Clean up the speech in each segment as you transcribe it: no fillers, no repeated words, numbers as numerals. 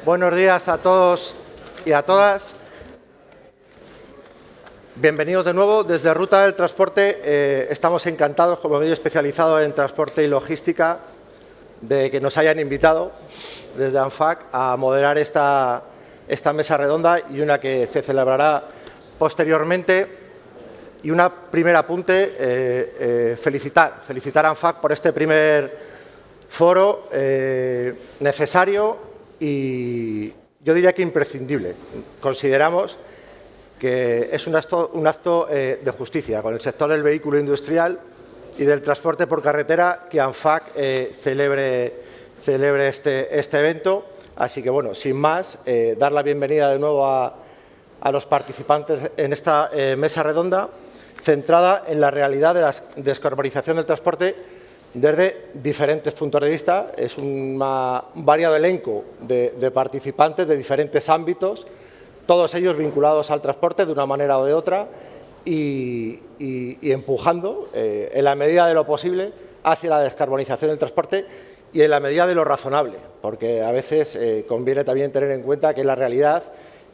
Buenos días a todos y a todas. Bienvenidos de nuevo. Desde Ruta del Transporte estamos encantados, como medio especializado en transporte y logística, de que nos hayan invitado desde ANFAC a moderar esta mesa redonda y una que se celebrará posteriormente. Y un primer apunte, felicitar a ANFAC por este primer foro necesario y yo diría que imprescindible. Consideramos que es un acto de justicia con el sector del vehículo industrial y del transporte por carretera que ANFAC celebre este evento. Así que, bueno, sin más, dar la bienvenida de nuevo a los participantes en esta mesa redonda centrada en la realidad de la descarbonización del transporte desde diferentes puntos de vista. Es un variado elenco de participantes de diferentes ámbitos, todos ellos vinculados al transporte de una manera o de otra y empujando en la medida de lo posible hacia la descarbonización del transporte y en la medida de lo razonable, porque a veces conviene también tener en cuenta que la realidad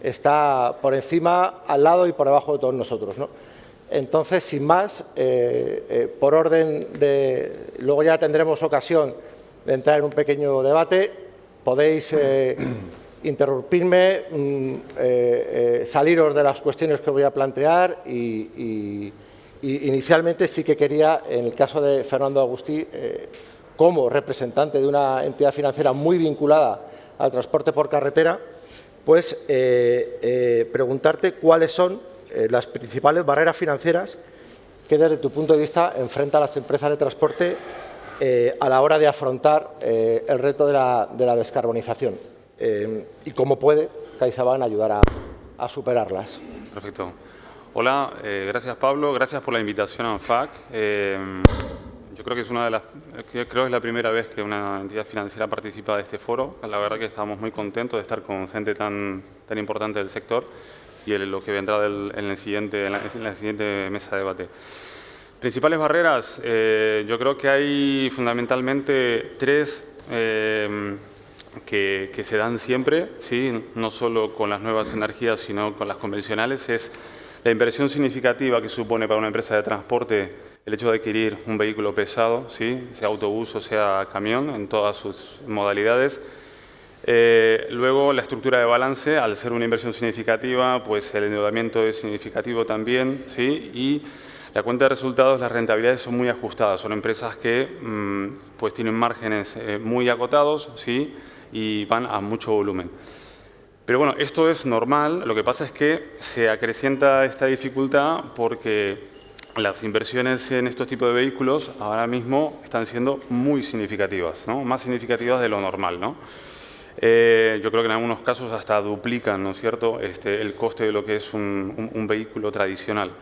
está por encima, al lado y por debajo de todos nosotros, ¿no? Entonces, sin más, por orden de… Luego ya tendremos ocasión de entrar en un pequeño debate. Podéis interrumpirme, saliros de las cuestiones que voy a plantear y inicialmente sí que quería, en el caso de Fernando Agustí, como representante de una entidad financiera muy vinculada al transporte por carretera, pues preguntarte cuáles son las principales barreras financieras que desde tu punto de vista enfrentan las empresas de transporte a la hora de afrontar el reto de la descarbonización y cómo puede CaixaBank ayudar a superarlas. Perfecto. Hola, gracias Pablo, gracias por la invitación a ANFAC. Yo creo que es creo que es la primera vez que una entidad financiera participa de este foro. La verdad que estamos muy contentos de estar con gente tan importante del sector y lo que vendrá en la siguiente mesa de debate. Principales barreras, yo creo que hay fundamentalmente tres que se dan siempre, ¿sí? No solo con las nuevas energías, sino con las convencionales. Es la inversión significativa que supone para una empresa de transporte el hecho de adquirir un vehículo pesado, ¿sí? Sea autobús o sea camión, en todas sus modalidades. Luego, la estructura de balance, al ser una inversión significativa, pues el endeudamiento es significativo también, ¿sí? Y la cuenta de resultados, las rentabilidades son muy ajustadas. Son empresas que pues tienen márgenes muy acotados, ¿sí? Y van a mucho volumen. Pero bueno, esto es normal. Lo que pasa es que se acrecienta esta dificultad porque las inversiones en estos tipos de vehículos ahora mismo están siendo muy significativas, ¿no? Más significativas de lo normal, ¿no? Yo creo que en algunos casos hasta duplican, ¿no es cierto?, el coste de lo que es un vehículo tradicional.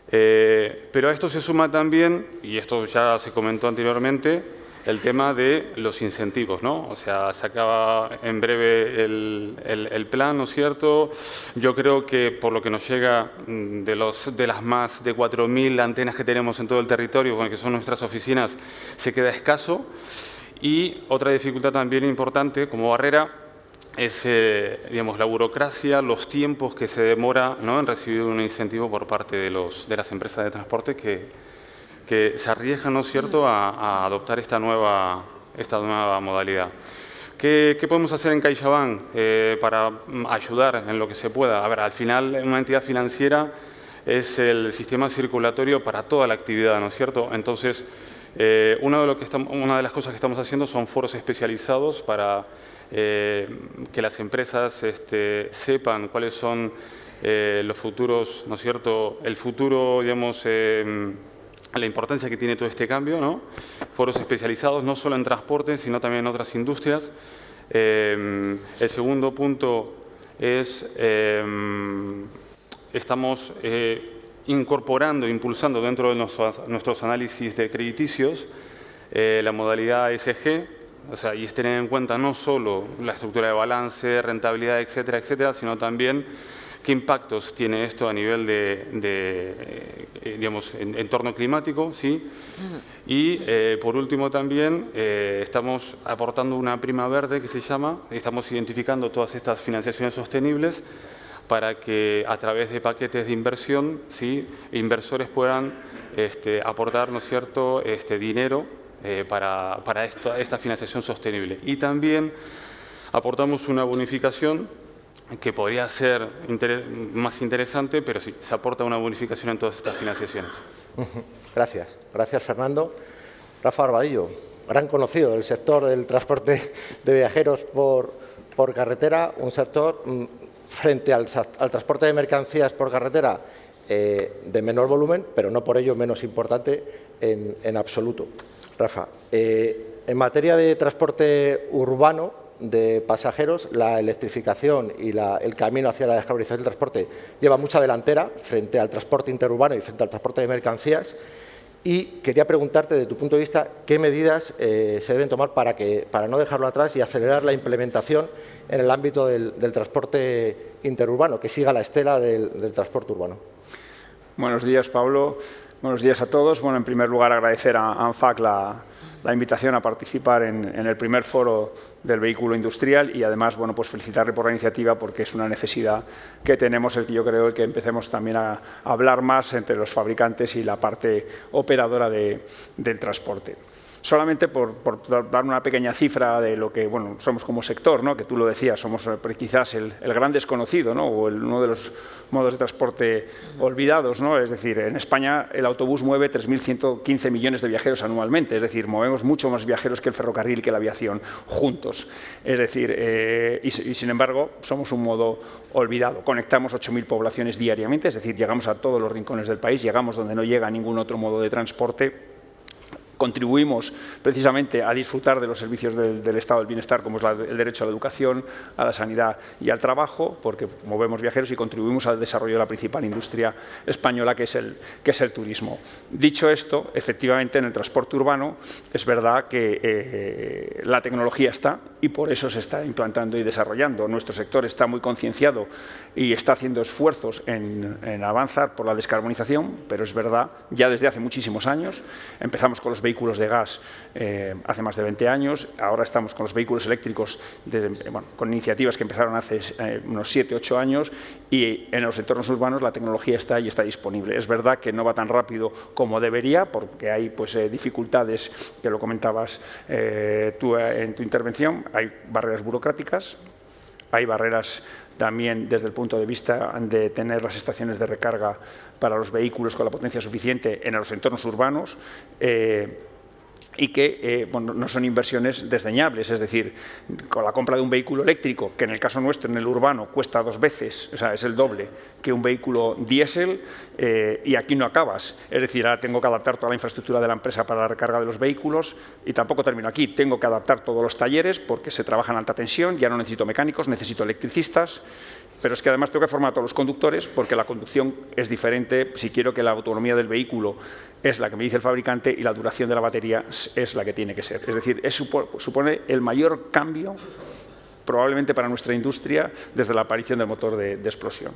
Pero a esto se suma también, y esto ya se comentó anteriormente, el tema de los incentivos, ¿no? O sea, se acaba en breve el plan, ¿no es cierto? Yo creo que por lo que nos llega de las más de 4.000 antenas que tenemos en todo el territorio, que son nuestras oficinas, se queda escaso. Y otra dificultad también importante como barrera es digamos, la burocracia, los tiempos que se demora, ¿no?, en recibir un incentivo por parte de las empresas de transporte que se arriesgan, ¿no es cierto?, a adoptar esta nueva modalidad. ¿Qué podemos hacer en CaixaBank para ayudar en lo que se pueda? A ver, al final una entidad financiera es el sistema circulatorio para toda la actividad, ¿no es cierto? Entonces, una de las cosas que estamos haciendo son foros especializados para que las empresas sepan cuáles son los futuros, ¿no es cierto?, el futuro, digamos, la importancia que tiene todo este cambio, ¿no? Foros especializados no solo en transporte, sino también en otras industrias. El segundo punto es, estamos incorporando, impulsando dentro de nuestros análisis de crediticios la modalidad ESG, o sea, y es tener en cuenta no solo la estructura de balance, rentabilidad, etcétera, etcétera, sino también qué impactos tiene esto a nivel digamos, entorno climático, ¿sí? Y por último también estamos aportando una prima verde que se llama, estamos identificando todas estas financiaciones sostenibles para que a través de paquetes de inversión, ¿sí?, inversores puedan aportar, ¿no es cierto?, dinero para esta financiación sostenible. Y también aportamos una bonificación que podría ser más interesante, pero sí, se aporta una bonificación en todas estas financiaciones. Gracias. Gracias, Fernando. Rafa Barbadillo, gran conocido del sector del transporte de viajeros por carretera, un sector frente al transporte de mercancías por carretera de menor volumen, pero no por ello menos importante en absoluto. Rafa, en materia de transporte urbano de pasajeros, la electrificación y el camino hacia la descarbonización del transporte lleva mucha delantera frente al transporte interurbano y frente al transporte de mercancías. Y quería preguntarte, desde tu punto de vista, qué medidas se deben tomar para no dejarlo atrás y acelerar la implementación en el ámbito del transporte interurbano, que siga la estela del transporte urbano. Buenos días, Pablo. Buenos días a todos. Bueno, en primer lugar, agradecer a ANFAC la invitación a participar en el primer foro del vehículo industrial y además, bueno, pues felicitarle por la iniciativa porque es una necesidad que tenemos, yo creo, que empecemos también a hablar más entre los fabricantes y la parte operadora del transporte. Solamente por dar una pequeña cifra de lo que somos como sector, ¿no?, que tú lo decías, somos quizás el gran desconocido, ¿no?, o uno de los modos de transporte olvidados, ¿no? Es decir, en España el autobús mueve 3.115 millones de viajeros anualmente, es decir, movemos mucho más viajeros que el ferrocarril y que la aviación juntos. Es decir, y sin embargo somos un modo olvidado. Conectamos 8.000 poblaciones diariamente, es decir, llegamos a todos los rincones del país, llegamos donde no llega ningún otro modo de transporte. Contribuimos precisamente a disfrutar de los servicios del Estado del Bienestar, como es el derecho a la educación, a la sanidad y al trabajo, porque movemos viajeros y contribuimos al desarrollo de la principal industria española, que es el turismo. Dicho esto, efectivamente, en el transporte urbano es verdad que la tecnología está y por eso se está implantando y desarrollando. Nuestro sector está muy concienciado y está haciendo esfuerzos en avanzar por la descarbonización, pero es verdad, ya desde hace muchísimos años, empezamos con los vehículos de gas hace más de 20 años, ahora estamos con los vehículos eléctricos con iniciativas que empezaron hace unos 7 u 8 años y en los entornos urbanos la tecnología está y está disponible. Es verdad que no va tan rápido como debería porque hay dificultades, que lo comentabas tú en tu intervención, hay barreras burocráticas, hay barreras también desde el punto de vista de tener las estaciones de recarga para los vehículos con la potencia suficiente en los entornos urbanos y que no son inversiones desdeñables, es decir, con la compra de un vehículo eléctrico, que en el caso nuestro, en el urbano, cuesta 2 veces, o sea, es el doble que un vehículo diésel, y aquí no acabas. Es decir, ahora tengo que adaptar toda la infraestructura de la empresa para la recarga de los vehículos y tampoco termino aquí. Tengo que adaptar todos los talleres porque se trabaja en alta tensión, ya no necesito mecánicos, necesito electricistas, pero es que además tengo que formar a todos los conductores porque la conducción es diferente si quiero que la autonomía del vehículo es la que me dice el fabricante y la duración de la batería es la que tiene que ser. Es decir, supone el mayor cambio probablemente para nuestra industria desde la aparición del motor de explosión.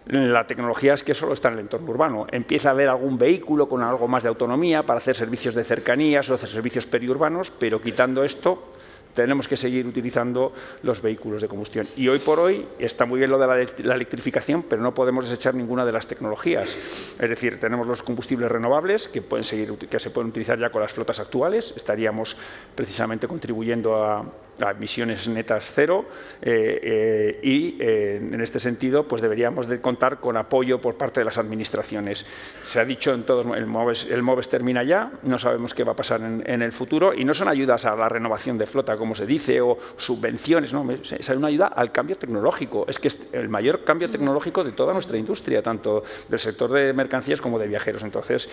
La tecnología es que solo está en el entorno urbano. Empieza a haber algún vehículo con algo más de autonomía para hacer servicios de cercanías o hacer servicios periurbanos, pero quitando esto, tenemos que seguir utilizando los vehículos de combustión. Y hoy por hoy está muy bien lo de la electrificación, pero no podemos desechar ninguna de las tecnologías. Es decir, tenemos los combustibles renovables que se pueden utilizar ya con las flotas actuales. Estaríamos precisamente contribuyendo a emisiones netas cero y en este sentido pues deberíamos de contar con apoyo por parte de las administraciones. Se ha dicho en todos, el MOVES termina ya, no sabemos qué va a pasar en el futuro y no son ayudas a la renovación de flota, como se dice, o subvenciones, no, es una ayuda al cambio tecnológico. Es que es el mayor cambio tecnológico de toda nuestra industria, tanto del sector de mercancías como de viajeros. Entonces,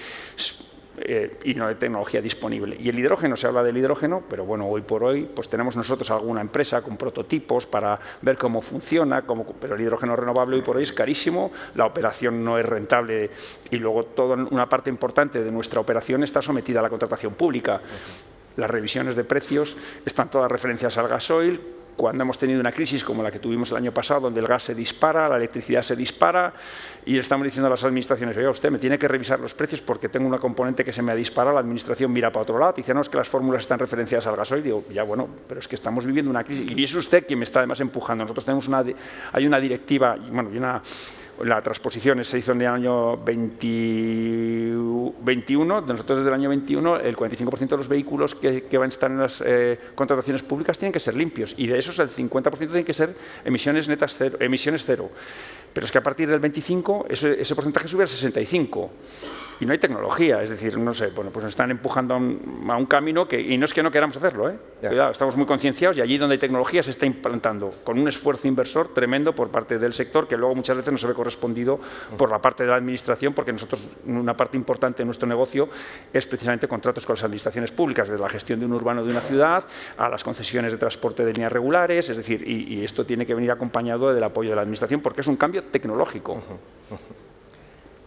y no hay tecnología disponible. Y el hidrógeno, se habla del hidrógeno, pero bueno, hoy por hoy pues tenemos nosotros alguna empresa con prototipos para ver cómo funciona, pero el hidrógeno renovable hoy por hoy es carísimo, la operación no es rentable y luego toda una parte importante de nuestra operación está sometida a la contratación pública. Las revisiones de precios están todas referencias al gasoil, cuando hemos tenido una crisis como la que tuvimos el año pasado, donde el gas se dispara, la electricidad se dispara, y estamos diciendo a las administraciones, oiga, usted me tiene que revisar los precios porque tengo una componente que se me ha disparado, la administración mira para otro lado, dice, no, es que las fórmulas están referenciadas al gasoil, digo, ya bueno, pero es que estamos viviendo una crisis, y es usted quien me está además empujando. Nosotros tenemos hay una directiva, bueno, la transposición se hizo en el año 21, nosotros desde el año 21 el 45% de los vehículos que van a estar en las contrataciones públicas tienen que ser limpios, y de esos el 50% tienen que ser emisiones netas cero, emisiones cero. Pero es que a partir del 25 ese porcentaje sube al 65 y no hay tecnología, es decir, no sé, bueno, pues nos están empujando a un camino y no es que no queramos hacerlo, Cuidado, estamos muy concienciados y allí donde hay tecnología se está implantando con un esfuerzo inversor tremendo por parte del sector que luego muchas veces no se ve correspondido por la parte de la administración, porque nosotros una parte importante de nuestro negocio es precisamente contratos con las administraciones públicas, desde la gestión de un urbano de una ciudad a las concesiones de transporte de líneas regulares, es decir, y esto tiene que venir acompañado del apoyo de la administración porque es un cambio tecnológico.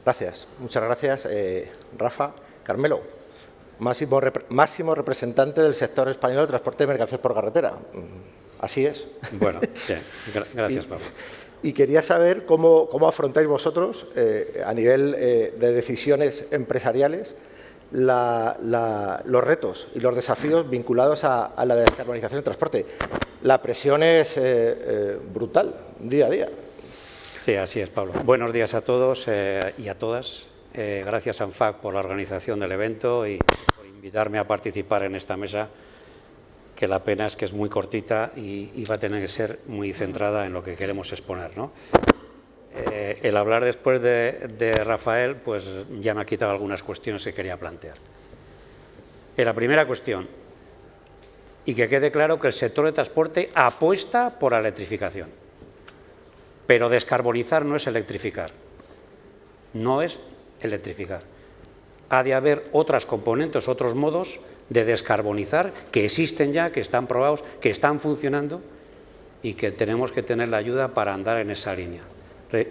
Gracias, muchas gracias, Rafa. Carmelo, máximo representante del sector español de transporte de mercancías por carretera. Así es. Bueno, bien. Gracias, Pablo. Y quería saber cómo afrontáis vosotros, a nivel de decisiones empresariales, los retos y los desafíos vinculados a la descarbonización del transporte. La presión es brutal, día a día. Sí, así es, Pablo. Buenos días a todos y a todas. Gracias a ANFAC por la organización del evento y por invitarme a participar en esta mesa, que la pena es que es muy cortita y va a tener que ser muy centrada en lo que queremos exponer, ¿no? El hablar después de Rafael, pues ya me ha quitado algunas cuestiones que quería plantear. La primera cuestión, y que quede claro que el sector de transporte apuesta por la electrificación. Pero descarbonizar no es electrificar, no es electrificar. Ha de haber otras componentes, otros modos de descarbonizar que existen ya, que están probados, que están funcionando y que tenemos que tener la ayuda para andar en esa línea.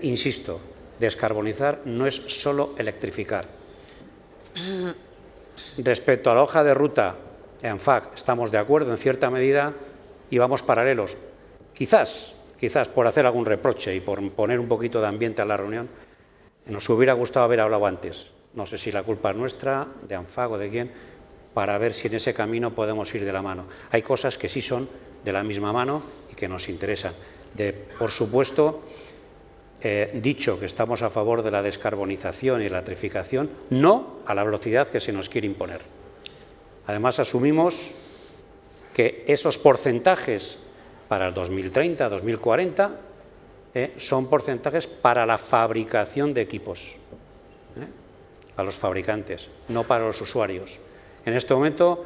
Insisto, descarbonizar no es solo electrificar. Respecto a la hoja de ruta, en ANFAC estamos de acuerdo en cierta medida y vamos paralelos. Quizás por hacer algún reproche y por poner un poquito de ambiente a la reunión, nos hubiera gustado haber hablado antes. No sé si la culpa es nuestra, de ANFAC o de quién, para ver si en ese camino podemos ir de la mano. Hay cosas que sí son de la misma mano y que nos interesan. Por supuesto, dicho que estamos a favor de la descarbonización y la electrificación, no a la velocidad que se nos quiere imponer. Además, asumimos que esos porcentajes para el 2030, 2040, son porcentajes para la fabricación de equipos, a los fabricantes, no para los usuarios. En este momento,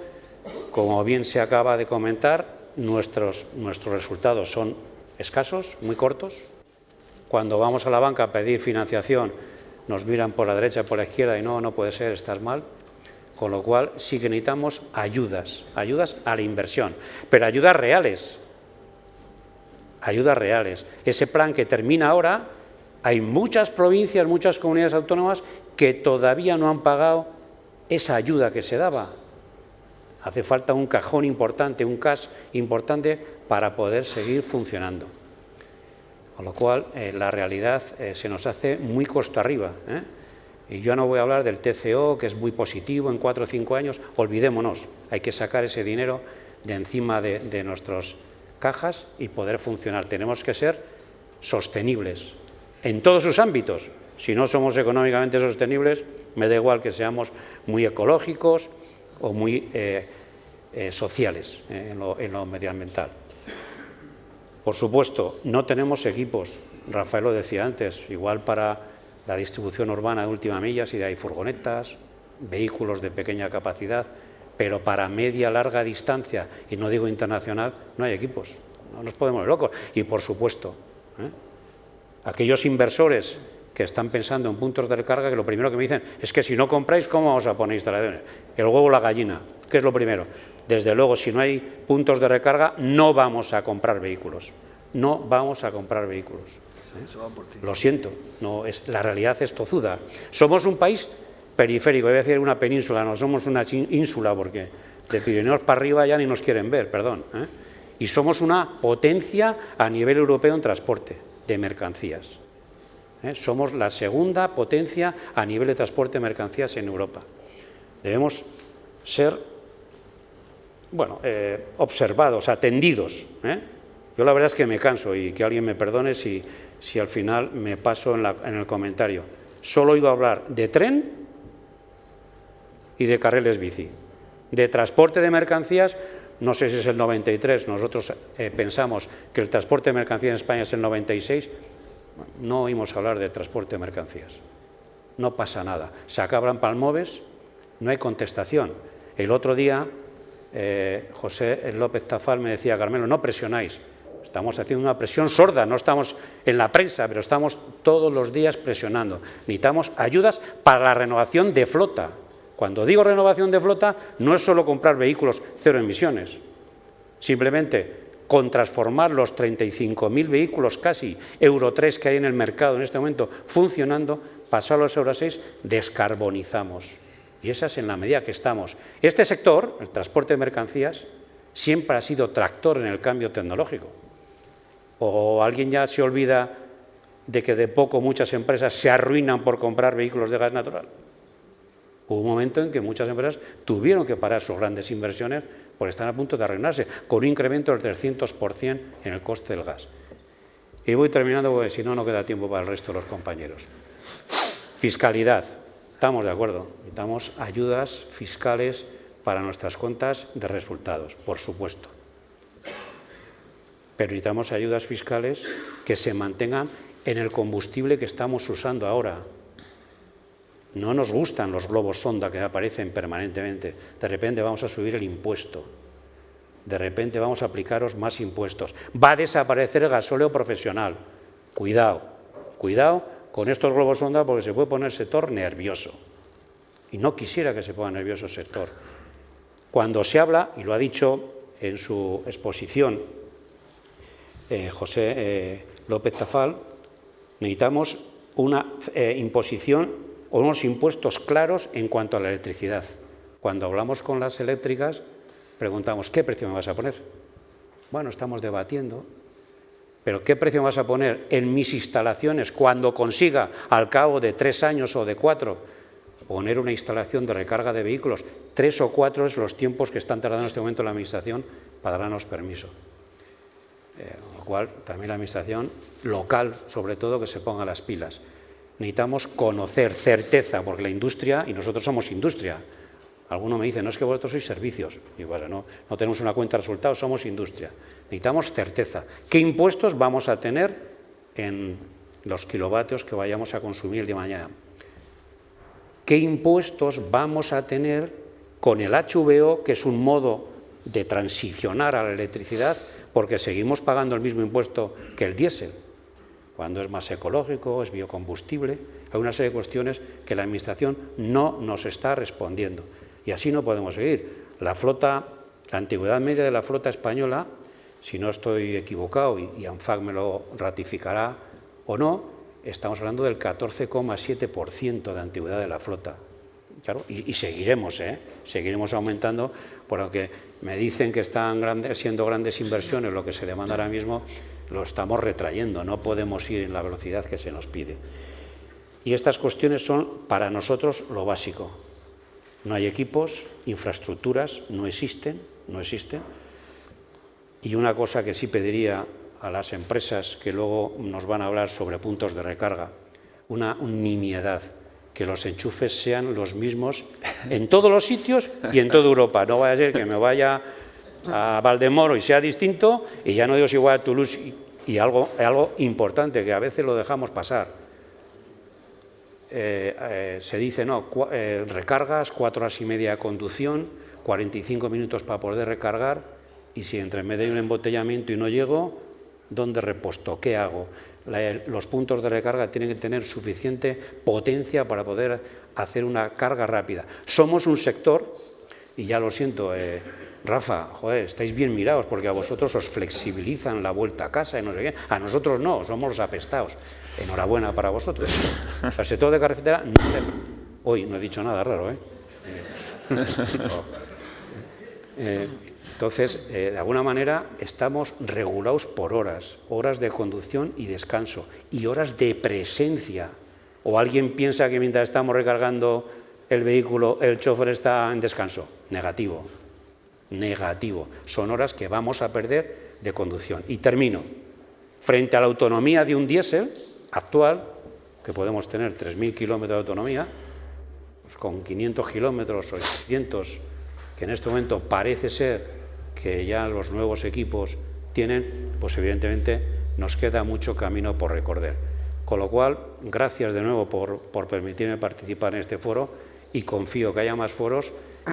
como bien se acaba de comentar, nuestros resultados son escasos, muy cortos. Cuando vamos a la banca a pedir financiación, nos miran por la derecha y por la izquierda y no puede ser, estás mal. Con lo cual, sí que necesitamos ayudas a la inversión, pero ayudas reales. Ayudas reales. Ese plan que termina ahora, hay muchas provincias, muchas comunidades autónomas que todavía no han pagado esa ayuda que se daba. Hace falta un cajón importante, un cash importante para poder seguir funcionando. Con lo cual, la realidad se nos hace muy costa arriba. Y yo no voy a hablar del TCO, que es muy positivo en 4 o 5 años. Olvidémonos, hay que sacar ese dinero de encima de nuestros cajas y poder funcionar. Tenemos que ser sostenibles en todos sus ámbitos. Si no somos económicamente sostenibles, me da igual que seamos muy ecológicos o muy sociales en lo medioambiental. Por supuesto, no tenemos equipos. Rafael lo decía antes, igual para la distribución urbana de última milla, si hay furgonetas, vehículos de pequeña capacidad, pero para media, larga distancia, y no digo internacional, no hay equipos. No nos podemos volver locos. Y, por supuesto, aquellos inversores que están pensando en puntos de recarga, que lo primero que me dicen es que si no compráis, ¿cómo vamos a poner instalaciones? El huevo o la gallina, ¿qué es lo primero? Desde luego, si no hay puntos de recarga, no vamos a comprar vehículos. No vamos a comprar vehículos. Lo siento, la realidad es tozuda. Somos un país periférico, voy a decir una península, no somos una ínsula porque de Pirineos para arriba ya ni nos quieren ver, perdón. y somos una potencia a nivel europeo en transporte de mercancías. Somos la segunda potencia a nivel de transporte de mercancías en Europa. Debemos ser observados, atendidos. Yo la verdad es que me canso y que alguien me perdone si al final me paso en el comentario. Solo iba a hablar de tren y de carriles bici. De transporte de mercancías, no sé si es el 93, nosotros pensamos que el transporte de mercancías en España es el 96, no oímos hablar de transporte de mercancías. No pasa nada. Se acaban Palmoves, no hay contestación. El otro día, José López Tafal me decía, Carmelo, no presionáis. Estamos haciendo una presión sorda, no estamos en la prensa, pero estamos todos los días presionando. Necesitamos ayudas para la renovación de flota. Cuando digo renovación de flota, no es solo comprar vehículos cero emisiones. Simplemente con transformar los 35.000 vehículos casi Euro 3 que hay en el mercado en este momento funcionando, pasar a los Euro 6, descarbonizamos. Y esa es en la medida que estamos. Este sector, el transporte de mercancías, siempre ha sido tractor en el cambio tecnológico. ¿O alguien ya se olvida de que de poco muchas empresas se arruinan por comprar vehículos de gas natural? Hubo un momento en que muchas empresas tuvieron que parar sus grandes inversiones porque están a punto de arruinarse, con un incremento del 300% en el coste del gas. Y voy terminando porque si no, no queda tiempo para el resto de los compañeros. Fiscalidad. Estamos de acuerdo. Necesitamos ayudas fiscales para nuestras cuentas de resultados, por supuesto. Pero necesitamos ayudas fiscales que se mantengan en el combustible que estamos usando ahora. No nos gustan los globos sonda que aparecen permanentemente. De repente vamos a subir el impuesto. De repente vamos a aplicaros más impuestos. Va a desaparecer el gasóleo profesional. Cuidado, cuidado con estos globos sonda porque se puede poner el sector nervioso. Y no quisiera que se ponga nervioso el sector. Cuando se habla, y lo ha dicho en su exposición José López Tafal, necesitamos una imposición o unos impuestos claros en cuanto a la electricidad. Cuando hablamos con las eléctricas, preguntamos, ¿qué precio me vas a poner? Bueno, estamos debatiendo, pero ¿qué precio me vas a poner en mis instalaciones cuando consiga, al cabo de 3 años o de 4, poner una instalación de recarga de vehículos? 3 o 4 es los tiempos que están tardando en este momento la Administración para darnos permiso. Con lo cual, también la Administración local, sobre todo, que se ponga las pilas. Necesitamos conocer, certeza, porque la industria, y nosotros somos industria. Alguno me dice, no es que vosotros sois servicios. Y bueno, no tenemos una cuenta de resultados, somos industria. Necesitamos certeza. ¿Qué impuestos vamos a tener en los kilovatios que vayamos a consumir el día de mañana? ¿Qué impuestos vamos a tener con el HVO, que es un modo de transicionar a la electricidad, porque seguimos pagando el mismo impuesto que el diésel? Cuando es más ecológico, es biocombustible, hay una serie de cuestiones que la Administración no nos está respondiendo. Y así no podemos seguir. La antigüedad media de la flota española, si no estoy equivocado, y ANFAC me lo ratificará o no, estamos hablando del 14,7% de antigüedad de la flota. Claro, y seguiremos, seguiremos aumentando, porque me dicen que están siendo grandes inversiones, lo que se demanda ahora mismo, lo estamos retrayendo, no podemos ir en la velocidad que se nos pide. Y estas cuestiones son para nosotros lo básico. No hay equipos, infraestructuras, no existen. Y una cosa que sí pediría a las empresas que luego nos van a hablar sobre puntos de recarga, una nimiedad, que los enchufes sean los mismos en todos los sitios y en toda Europa. No vaya a ser que me vaya a Valdemoro y sea distinto, y ya no digo si voy a Toulouse, y algo importante que a veces lo dejamos pasar. Se dice, no, recargas, 4 horas y media de conducción, 45 minutos para poder recargar, y si entre medio hay un embotellamiento y no llego, ¿dónde reposto? ¿Qué hago? Los puntos de recarga tienen que tener suficiente potencia para poder hacer una carga rápida. Somos un sector, y ya lo siento, Rafa, joder, estáis bien mirados porque a vosotros os flexibilizan la vuelta a casa y no sé qué. A nosotros no, somos los apestados. Enhorabuena para vosotros. El sector de carretera no hoy no he dicho nada raro, Entonces, de alguna manera, estamos regulados por horas, horas de conducción y descanso, y horas de presencia. ¿O alguien piensa que mientras estamos recargando el vehículo, el chofer está en descanso? Negativo, negativo. Son horas que vamos a perder de conducción. Y termino. Frente a la autonomía de un diésel actual, que podemos tener 3.000 kilómetros de autonomía, pues con 500 kilómetros o 800, que en este momento parece ser que ya los nuevos equipos tienen, pues evidentemente nos queda mucho camino por recorrer. Con lo cual, gracias de nuevo por permitirme participar en este foro y confío que haya más foros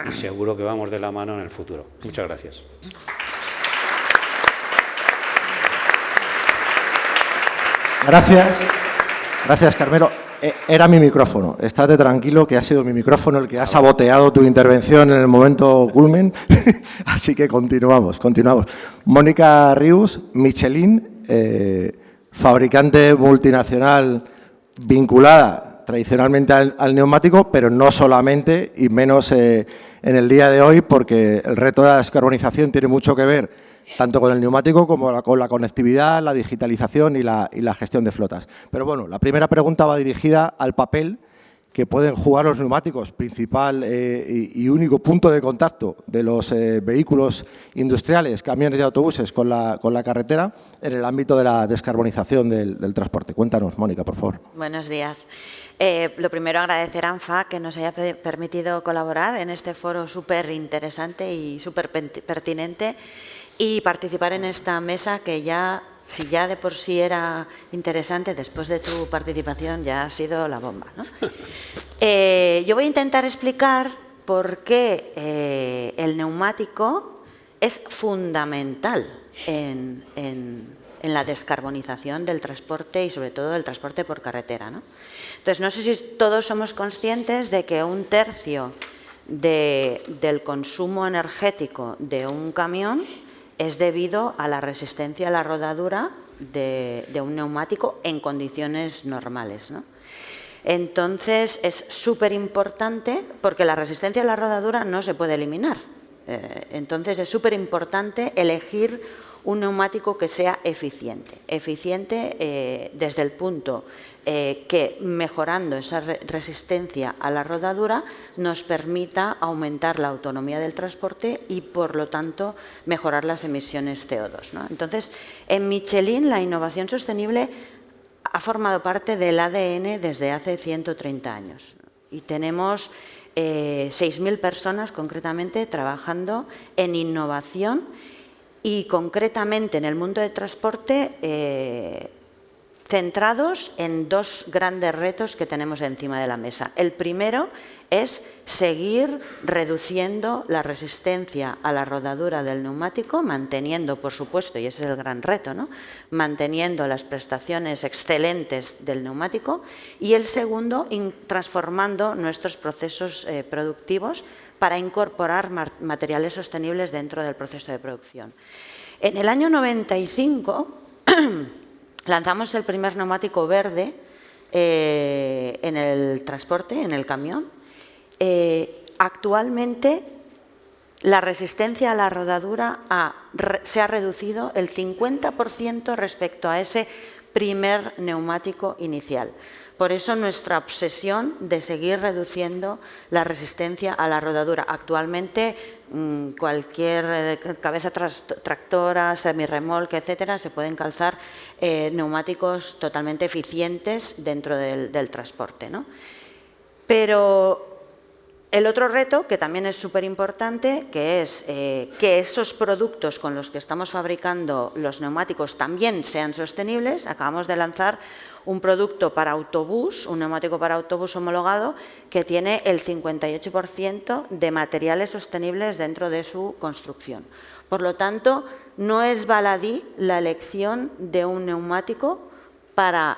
y seguro que vamos de la mano en el futuro. Muchas gracias. Gracias, Carmelo. Era mi micrófono. Estate tranquilo que ha sido mi micrófono el que ha saboteado tu intervención en el momento culmen. Así que continuamos. Mónica Rius, Michelin, fabricante multinacional vinculada tradicionalmente al neumático, pero no solamente y menos en el día de hoy, porque el reto de la descarbonización tiene mucho que ver tanto con el neumático como con la conectividad, la digitalización y la gestión de flotas. Pero bueno, la primera pregunta va dirigida al papel que pueden jugar los neumáticos, principal y único punto de contacto de los vehículos industriales, camiones y autobuses con la carretera en el ámbito de la descarbonización del transporte. Cuéntanos, Mónica, por favor. Buenos días. Lo primero, agradecer a ANFAC que nos haya permitido colaborar en este foro súper interesante y súper pertinente y participar en esta mesa que ya, si ya de por sí era interesante, después de tu participación ya ha sido la bomba, ¿no? Yo voy a intentar explicar por qué el neumático es fundamental en la descarbonización del transporte y sobre todo del transporte por carretera, ¿no? Entonces, no sé si todos somos conscientes de que 1/3 del consumo energético de un camión es debido a la resistencia a la rodadura de un neumático en condiciones normales, ¿no? Entonces, es súper importante porque la resistencia a la rodadura no se puede eliminar. Entonces, es súper importante elegir un neumático que sea eficiente. Eficiente desde el punto que mejorando esa resistencia a la rodadura nos permita aumentar la autonomía del transporte y, por lo tanto, mejorar las emisiones CO2, ¿no? Entonces, en Michelin la innovación sostenible ha formado parte del ADN desde hace 130 años y tenemos 6.000 personas concretamente trabajando en innovación y concretamente en el mundo del transporte centrados en dos grandes retos que tenemos encima de la mesa. El primero es seguir reduciendo la resistencia a la rodadura del neumático, manteniendo, por supuesto, y ese es el gran reto, ¿no?, manteniendo las prestaciones excelentes del neumático. Y el segundo, transformando nuestros procesos productivos para incorporar materiales sostenibles dentro del proceso de producción. En el año 95 lanzamos el primer neumático verde en el transporte, en el camión. Actualmente la resistencia a la rodadura se ha reducido el 50% respecto a ese primer neumático inicial. Por eso nuestra obsesión de seguir reduciendo la resistencia a la rodadura. Actualmente cualquier cabeza tractora, semirremolque, etcétera, se pueden calzar neumáticos totalmente eficientes dentro del transporte, ¿no? Pero el otro reto, que también es súper importante, que es que esos productos con los que estamos fabricando los neumáticos también sean sostenibles. Acabamos de lanzar un producto para autobús, un neumático para autobús homologado, que tiene el 58% de materiales sostenibles dentro de su construcción. Por lo tanto, no es baladí la elección de un neumático para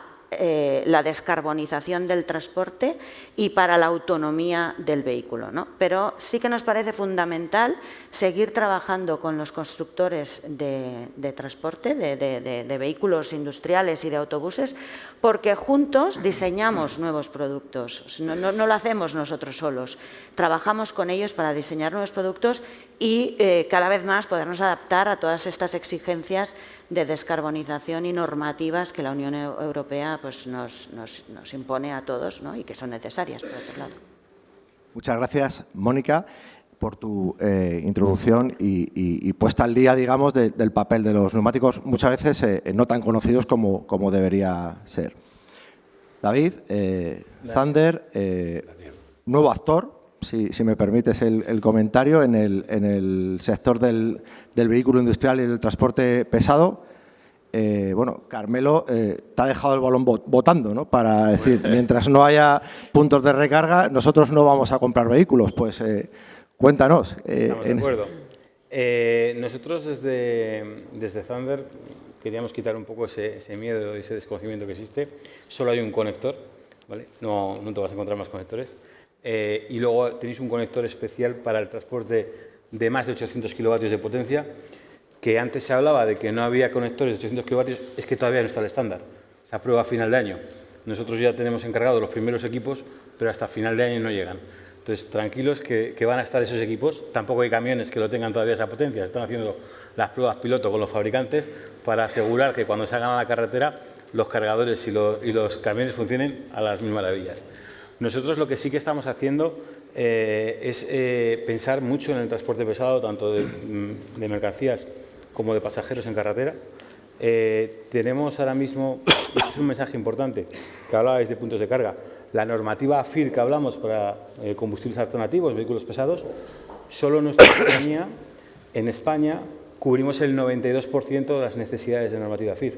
la descarbonización del transporte y para la autonomía del vehículo, ¿no? Pero sí que nos parece fundamental seguir trabajando con los constructores de transporte, de vehículos industriales y de autobuses, porque juntos diseñamos nuevos productos. No lo hacemos nosotros solos, trabajamos con ellos para diseñar nuevos productos y cada vez más podernos adaptar a todas estas exigencias de descarbonización y normativas que la Unión Europea pues, nos impone a todos, ¿no? y que son necesarias, por otro lado. Muchas gracias, Mónica, por tu introducción y puesta al día, digamos, del papel de los neumáticos, muchas veces no tan conocidos como debería ser. David, Zander, nuevo actor, si me permites el comentario, en el sector del vehículo industrial y el transporte pesado. Bueno, Carmelo te ha dejado el balón botando, ¿no? Para decir, mientras no haya puntos de recarga, nosotros no vamos a comprar vehículos. Pues cuéntanos. Estamos de acuerdo. Nosotros desde Zander queríamos quitar un poco ese miedo, ese desconocimiento que existe. Solo hay un conector, ¿vale? No te vas a encontrar más conectores. Y luego tenéis un conector especial para el transporte de más de 800 kilovatios de potencia, que antes se hablaba de que no había conectores de 800 kilovatios, es que todavía no está el estándar. Se aprueba a final de año. Nosotros ya tenemos encargados los primeros equipos, pero hasta final de año no llegan. Entonces, tranquilos que van a estar esos equipos. Tampoco hay camiones que lo tengan todavía esa potencia. Están haciendo las pruebas piloto con los fabricantes para asegurar que cuando salgan a la carretera los cargadores y los camiones funcionen a las mil maravillas. Nosotros lo que sí que estamos haciendo es pensar mucho en el transporte pesado, tanto de mercancías como de pasajeros en carretera. Tenemos ahora mismo, y eso es un mensaje importante, que hablabais de puntos de carga, la normativa AFIR que hablamos para combustibles alternativos, vehículos pesados, solo nuestra compañía en España cubrimos el 92% de las necesidades de normativa AFIR.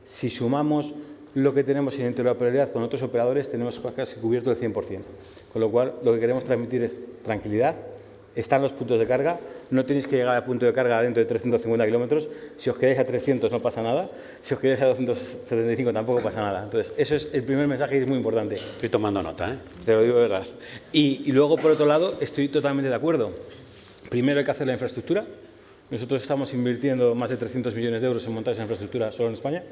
Si sumamos lo que tenemos en interoperabilidad con otros operadores, tenemos casi cubierto el 100%. Con lo cual, lo que queremos transmitir es tranquilidad. Están los puntos de carga, no tenéis que llegar al punto de carga dentro de 350 kilómetros. Si os quedáis a 300 no pasa nada, si os quedáis a 275 tampoco pasa nada. Entonces, eso es el primer mensaje y es muy importante. Estoy tomando nota, ¿eh? Te lo digo de verdad. Y luego, por otro lado, estoy totalmente de acuerdo. Primero hay que hacer la infraestructura. Nosotros estamos invirtiendo más de 300 millones de euros en montar esa infraestructura solo en España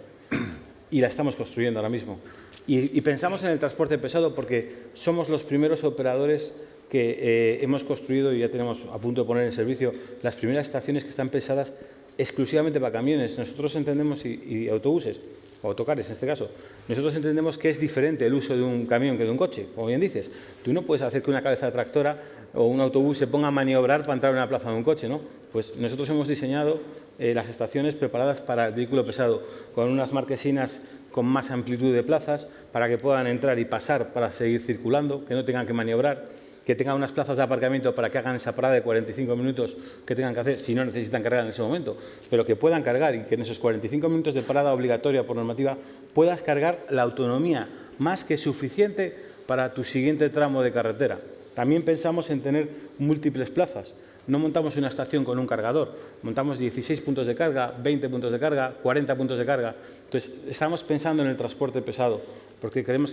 y la estamos construyendo ahora mismo. Y pensamos en el transporte pesado porque somos los primeros operadores que hemos construido y ya tenemos a punto de poner en servicio las primeras estaciones que están pensadas exclusivamente para camiones. Nosotros entendemos, y autobuses, o autocares en este caso, nosotros entendemos que es diferente el uso de un camión que de un coche, como bien dices. Tú no puedes hacer que una cabeza de tractora o un autobús se ponga a maniobrar para entrar en una plaza de un coche, ¿no? Pues nosotros hemos diseñado las estaciones preparadas para el vehículo pesado, con unas marquesinas con más amplitud de plazas para que puedan entrar y pasar para seguir circulando, que no tengan que maniobrar, que tengan unas plazas de aparcamiento para que hagan esa parada de 45 minutos que tengan que hacer si no necesitan cargar en ese momento, pero que puedan cargar y que en esos 45 minutos de parada obligatoria por normativa puedas cargar la autonomía más que suficiente para tu siguiente tramo de carretera. También pensamos en tener múltiples plazas. No montamos una estación con un cargador, montamos 16 puntos de carga, 20 puntos de carga, 40 puntos de carga. Entonces, estamos pensando en el transporte pesado, porque queremos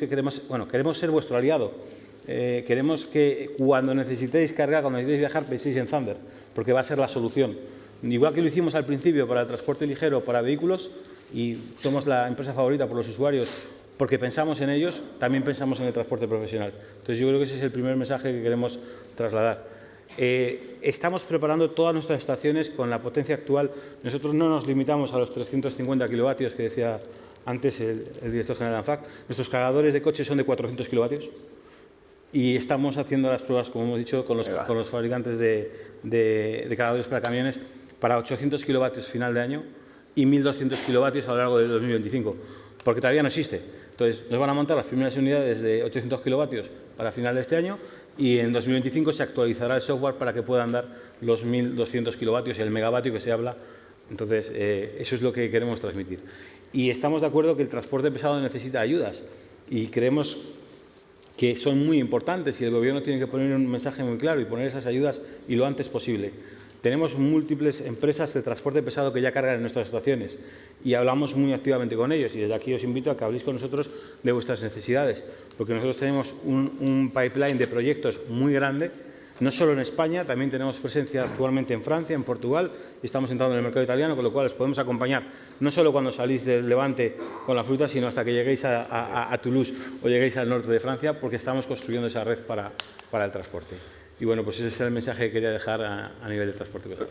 ser vuestro aliado. Queremos que cuando necesitéis cargar, cuando necesitéis viajar, penséis en Zander, porque va a ser la solución. Igual que lo hicimos al principio para el transporte ligero, para vehículos, y somos la empresa favorita por los usuarios, porque pensamos en ellos, también pensamos en el transporte profesional. Entonces, yo creo que ese es el primer mensaje que queremos trasladar. Estamos preparando todas nuestras estaciones con la potencia actual. Nosotros no nos limitamos a los 350 kilovatios que decía antes el director general de ANFAC. Nuestros cargadores de coches son de 400 kilovatios y estamos haciendo las pruebas, como hemos dicho, con los fabricantes de cargadores para camiones para 800 kilovatios final de año y 1.200 kilovatios a lo largo del 2025, porque todavía no existe. Entonces, nos van a montar las primeras unidades de 800 kilovatios para final de este año y en 2025 se actualizará el software para que puedan dar los 1.200 kilovatios y el megavatio que se habla. Entonces, eso es lo que queremos transmitir. Y estamos de acuerdo que el transporte pesado necesita ayudas y creemos que son muy importantes y el Gobierno tiene que poner un mensaje muy claro y poner esas ayudas y lo antes posible. Tenemos múltiples empresas de transporte pesado que ya cargan en nuestras estaciones y hablamos muy activamente con ellos y desde aquí os invito a que habléis con nosotros de vuestras necesidades, porque nosotros tenemos un pipeline de proyectos muy grande, no solo en España, también tenemos presencia actualmente en Francia, en Portugal, y estamos entrando en el mercado italiano, con lo cual os podemos acompañar no solo cuando salís del Levante con la fruta, sino hasta que lleguéis a Toulouse o lleguéis al norte de Francia, porque estamos construyendo esa red para el transporte. Y bueno, pues ese es el mensaje que quería dejar a nivel de transporte pesado.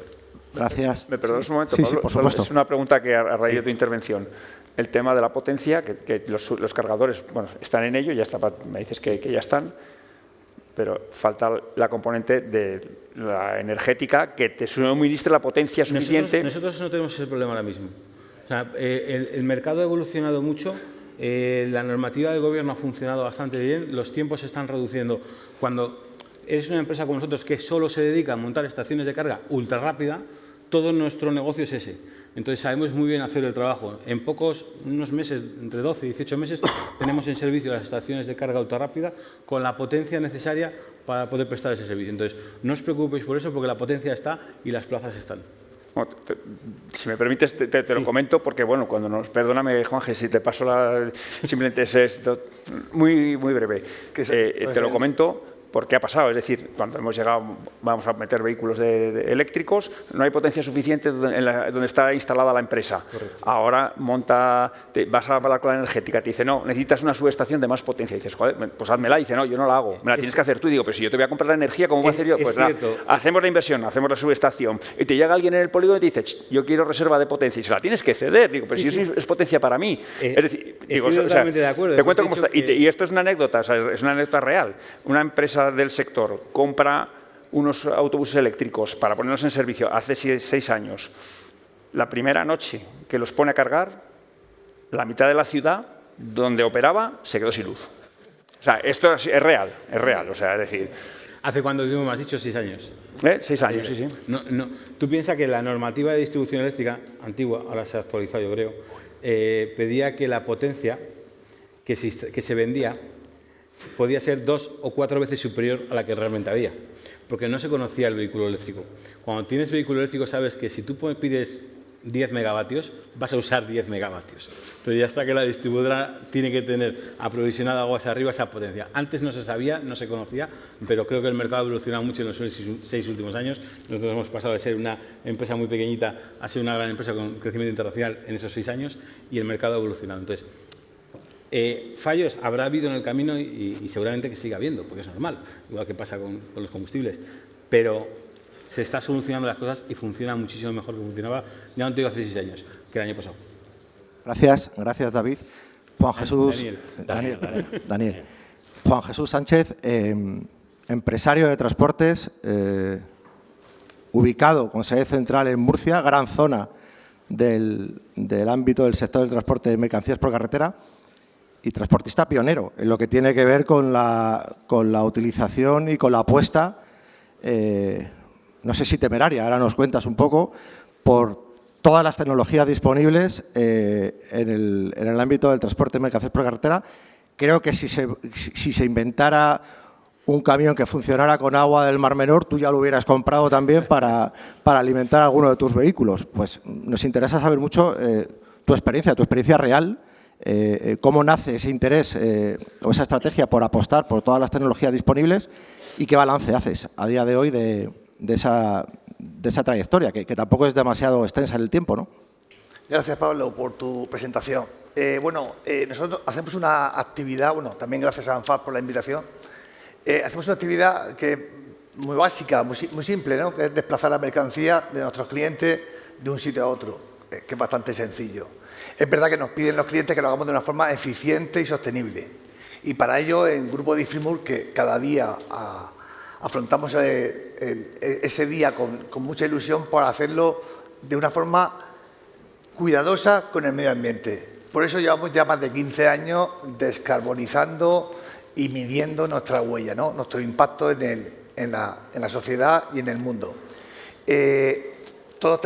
Gracias. ¿Me perdonas un momento, Sí, Pablo? sí, por supuesto. Es una pregunta que a raíz de tu intervención. El tema de la potencia, que los cargadores bueno, están en ello, ya está, me dices que ya están, pero falta la componente de la energética que te suministre la potencia suficiente. Nosotros no tenemos ese problema ahora mismo. O sea, el mercado ha evolucionado mucho, la normativa del gobierno ha funcionado bastante bien, los tiempos se están reduciendo. Cuando eres una empresa como nosotros que solo se dedica a montar estaciones de carga ultra rápida, todo nuestro negocio es ese. Entonces sabemos muy bien hacer el trabajo. En unos meses, entre 12 y 18 meses, tenemos en servicio las estaciones de carga ultra rápida con la potencia necesaria para poder prestar ese servicio. Entonces, no os preocupéis por eso, porque la potencia está y las plazas están. Bueno, si me permites, te lo comento, porque, bueno, cuando nos... Perdóname, Juanje, si te paso simplemente es muy breve. Te lo comento porque ha pasado. Es decir, cuando hemos llegado, vamos a meter vehículos eléctricos, no hay potencia suficiente donde está instalada la empresa. Correcto. Ahora vas a hablar con la energética, te dice, no, necesitas una subestación de más potencia. Y dices, joder, pues házmela. Y dice, no, yo no la hago, me la tienes que hacer tú. Y digo, pero si yo te voy a comprar la energía, ¿cómo voy a hacer yo? Pues nada, hacemos la inversión, hacemos la subestación. Y te llega alguien en el polígono y te dice, yo quiero reserva de potencia. Y se la tienes que ceder. Digo, pero si es potencia para mí. Es decir, digo, totalmente de acuerdo. Te cuento cómo está. Y esto es una anécdota, o sea, es una anécdota real. Una empresa del sector compra unos autobuses eléctricos para ponerlos en servicio hace 6 años. La primera noche que los pone a cargar, la mitad de la ciudad donde operaba se quedó sin luz. O sea, esto es real, o sea, es decir... ¿Hace cuánto tiempo me has dicho? 6 años. 6 años, sí. No, tú piensas que la normativa de distribución eléctrica, antigua, ahora se ha actualizado yo creo, pedía que la potencia que se vendía podía ser 2 o 4 veces superior a la que realmente había, porque no se conocía el vehículo eléctrico. Cuando tienes vehículo eléctrico sabes que si tú pides 10 megavatios, vas a usar 10 megavatios. Entonces ya está que la distribuidora tiene que tener aprovisionada aguas arriba esa potencia. Antes no se sabía, no se conocía, pero creo que el mercado ha evolucionado mucho en los 6 últimos años. Nosotros hemos pasado de ser una empresa muy pequeñita a ser una gran empresa con crecimiento internacional en esos 6 años y el mercado ha evolucionado. Entonces, fallos habrá habido en el camino y seguramente que siga habiendo, porque es normal, igual que pasa con los combustibles, pero se está solucionando las cosas y funciona muchísimo mejor que funcionaba, ya no te digo hace 6 años, que el año pasado. Gracias David. Juan Jesús, Daniel. Juan Jesús Sánchez, empresario de transportes, ubicado con sede central en Murcia, gran zona del ámbito del sector del transporte de mercancías por carretera, y transportista pionero en lo que tiene que ver con la utilización y con la apuesta, no sé si temeraria, ahora nos cuentas un poco, por todas las tecnologías disponibles en el ámbito del transporte de mercancías por carretera. Creo que si se inventara un camión que funcionara con agua del Mar Menor, tú ya lo hubieras comprado también para alimentar alguno de tus vehículos. Pues nos interesa saber mucho tu experiencia real. Cómo nace ese interés o esa estrategia por apostar por todas las tecnologías disponibles y qué balance haces a día de hoy de esa trayectoria, que tampoco es demasiado extensa en el tiempo, ¿no? Gracias, Pablo, por tu presentación. Nosotros hacemos una actividad, también gracias a ANFAC por la invitación, hacemos una actividad que muy básica, muy simple, ¿no? Que es desplazar la mercancía de nuestros clientes de un sitio a otro, que es bastante sencillo. Es verdad que nos piden los clientes que lo hagamos de una forma eficiente y sostenible. Y para ello, en Grupo Difrimur, que cada día afrontamos ese día con mucha ilusión por hacerlo de una forma cuidadosa con el medio ambiente. Por eso llevamos ya más de 15 años descarbonizando y midiendo nuestra huella, ¿no? Nuestro impacto en la sociedad y en el mundo. Todos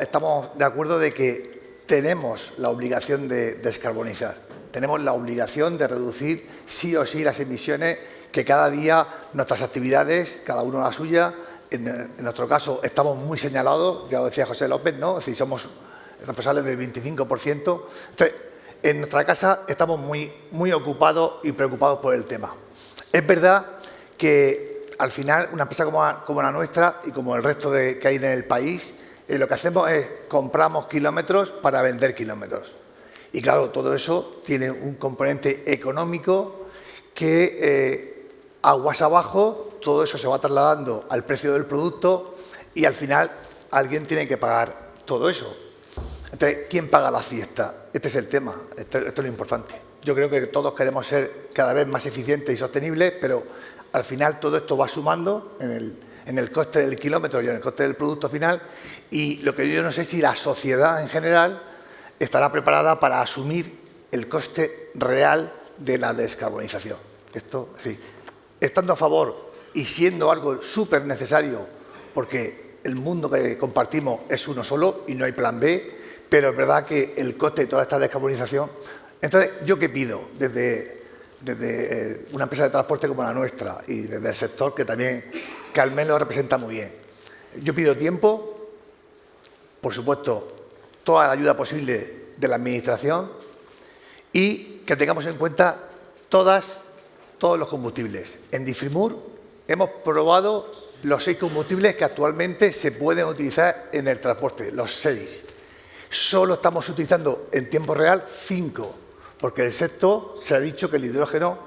estamos de acuerdo de que tenemos la obligación de descarbonizar, tenemos la obligación de reducir sí o sí las emisiones que cada día nuestras actividades, cada uno la suya, en nuestro caso estamos muy señalados, ya lo decía José López, ¿no? Es decir, somos responsables del 25%. Entonces, en nuestra casa estamos muy ocupados y preocupados por el tema. Es verdad que al final una empresa como la nuestra y como el resto que hay en el país, lo que hacemos es compramos kilómetros para vender kilómetros. Y claro, todo eso tiene un componente económico que aguas abajo todo eso se va trasladando al precio del producto y al final alguien tiene que pagar todo eso. Entonces, ¿quién paga la fiesta? Este es el tema, esto es lo importante. Yo creo que todos queremos ser cada vez más eficientes y sostenibles, pero al final todo esto va sumando en el coste del kilómetro y en el coste del producto final, y lo que yo no sé si la sociedad en general estará preparada para asumir el coste real de la descarbonización. Esto, es decir, estando a favor y siendo algo súper necesario, porque el mundo que compartimos es uno solo y no hay plan B, pero es verdad que el coste de toda esta descarbonización... Entonces, ¿yo qué pido desde una empresa de transporte como la nuestra y desde el sector que también Carmelo lo representa muy bien? Yo pido tiempo, por supuesto, toda la ayuda posible de la Administración y que tengamos en cuenta todos los combustibles. En Difrimur hemos probado los 6 combustibles que actualmente se pueden utilizar en el transporte, los 6. Solo estamos utilizando en tiempo real 5, porque el sexto se ha dicho que el hidrógeno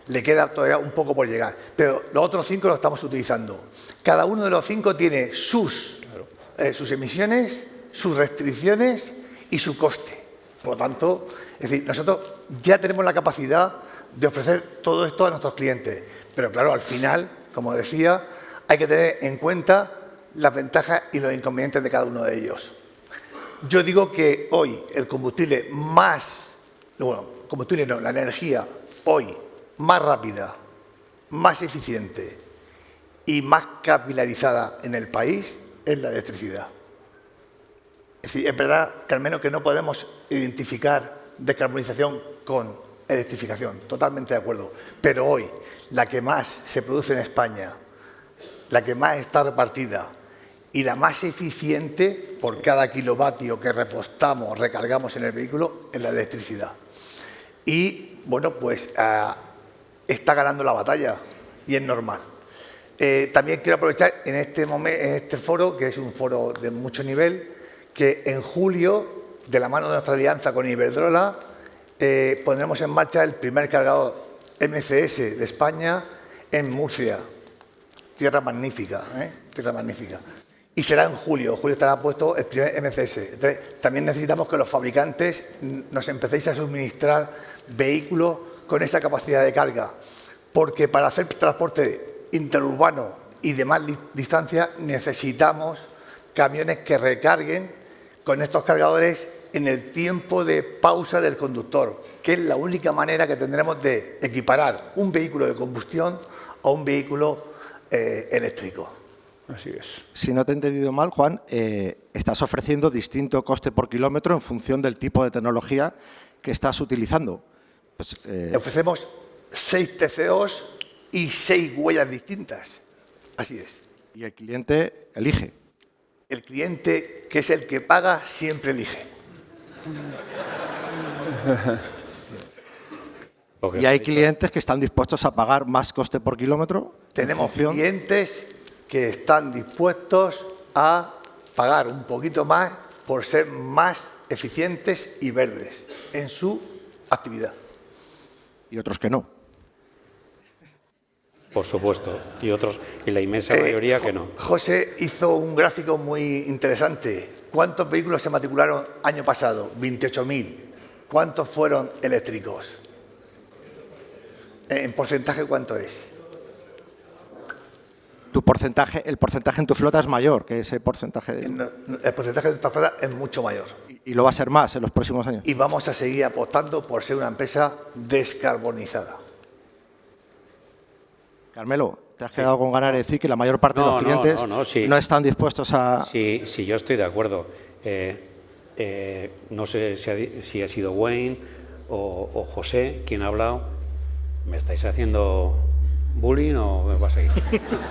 le queda todavía un poco por llegar, pero los otros 5 los estamos utilizando. Cada uno de los 5 tiene sus emisiones, sus restricciones y su coste. Por lo tanto, es decir, nosotros ya tenemos la capacidad de ofrecer todo esto a nuestros clientes, pero claro, al final, como decía, hay que tener en cuenta las ventajas y los inconvenientes de cada uno de ellos. Yo digo que hoy el combustible la energía hoy más rápida, más eficiente y más capilarizada en el país es la electricidad. Es decir, es verdad que al menos que no podemos identificar descarbonización con electrificación, totalmente de acuerdo, pero hoy la que más se produce en España, la que más está repartida y la más eficiente por cada kilovatio que recargamos en el vehículo es la electricidad. Y, bueno, pues está ganando la batalla y es normal. También quiero aprovechar en este foro, que es un foro de mucho nivel, que en julio, de la mano de nuestra alianza con Iberdrola, pondremos en marcha el primer cargador MCS de España en Murcia. Tierra magnífica, tierra magnífica. Y será en julio. En julio estará puesto el primer MCS. Entonces, también necesitamos que los fabricantes nos empecéis a suministrar vehículos con esa capacidad de carga. Porque para hacer transporte interurbano y de más distancia necesitamos camiones que recarguen con estos cargadores en el tiempo de pausa del conductor, que es la única manera que tendremos de equiparar un vehículo de combustión a un vehículo eléctrico. Así es. Si no te he entendido mal, Juan, estás ofreciendo distinto coste por kilómetro en función del tipo de tecnología que estás utilizando. Pues, ofrecemos 6 TCOs y 6 huellas distintas. Así es. Y el cliente elige. El cliente, que es el que paga, siempre elige. ¿Y hay clientes que están dispuestos a pagar más coste por kilómetro? Tenemos clientes que están dispuestos a pagar un poquito más por ser más eficientes y verdes en su actividad. Y otros que no. Por supuesto. Y la inmensa mayoría que no. José hizo un gráfico muy interesante. ¿Cuántos vehículos se matricularon año pasado? 28.000. ¿Cuántos fueron eléctricos? ¿En porcentaje cuánto es? El porcentaje en tu flota es mayor que ese porcentaje. El porcentaje de nuestra flota es mucho mayor. Y lo va a ser más en los próximos años. Y vamos a seguir apostando por ser una empresa descarbonizada. Carmelo, ¿te has quedado con ganas de decir que la mayor parte de los clientes no están dispuestos a...? Sí, yo estoy de acuerdo. No sé si ha sido Wayne o José quien ha hablado. ¿Me estáis haciendo bullying o me va a seguir?